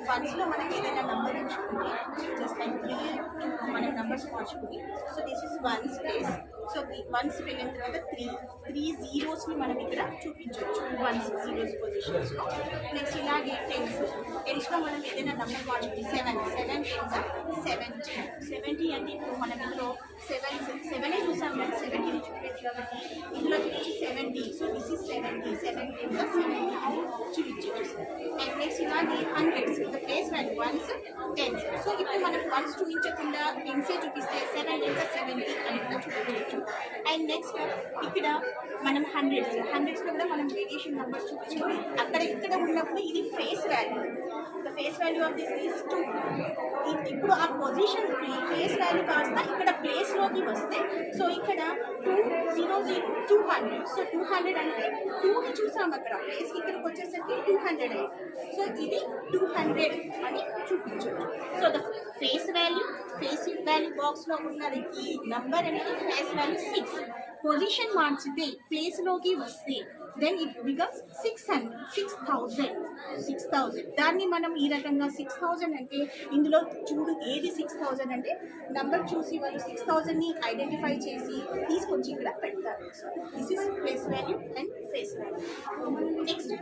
వన్స్లో మనం ఏదైనా నెంబర్ ఎంచుకుంటే జస్ట్ లైక్ 3 మనం నెంబర్స్ మార్చుకుని so this is ones place. So once వెళ్ళిన తర్వాత త్రీ జీరోస్ని మనం ఇక్కడ చూపించవచ్చు వన్స్ జీరోస్ పొజిషన్స్లో. నెక్స్ట్ ఇలాగే టెన్స్లో మనం ఏదైనా నెంబర్ మార్చుకుంటే 7 70 అంటే ఇప్పుడు మనం ఇందులో 7 చూసాం కానీ 70ని చూపించదు కాబట్టి ఇందులో చూపించి 70. సో దిస్ ఇస్ 70 చూపించవచ్చు. అండ్ నెక్స్ట్ ఇలాగే hundreds the place value ones tens. So ఇప్పుడు మనం వన్స్ చూపించకుండా టెన్సే చూపిస్తే 7 10 70 అని కూడా చూపించవచ్చు. అండ్ నెక్స్ట్ ఇక్కడ మనం హండ్రెడ్స్లో కూడా మనం వేరియేషన్ నెంబర్స్ చూపించుకొని ఇక్కడ ఉన్నప్పుడు ఇది face value. The face value of this is 2. ఇప్పుడు ఆ పొజిషన్ ఫేస్ వాల్యూ కాస్త ఇక్కడ ప్లేస్లోకి వస్తే సో ఇక్కడ 200 200. సో 200 అంటే 2ని చూసాం అక్కడ ప్లేస్కి ఇక్కడికి వచ్చేసరికి 200 అయ్యింది. సో ఇది 200 అని చూపించవచ్చు. సో ద ఫేస్ వాల్యూ బాక్స్లో ఉన్నది ఈ నంబర్ అనేది ఫేస్ వాల్యూ 6. పొజిషన్ మార్చితే ప్లేస్లోకి వస్తే దెన్ ఇట్ బికమ్స్ 6000. దాన్ని మనం ఈ రకంగా 6000 అంటే ఇందులో చూడు ఏది 6000 అంటే నంబర్ చూసి వాళ్ళు 6000ని ఐడెంటిఫై చేసి తీసుకొచ్చి ఇక్కడ పెడతారు. So this is place value and face value. Next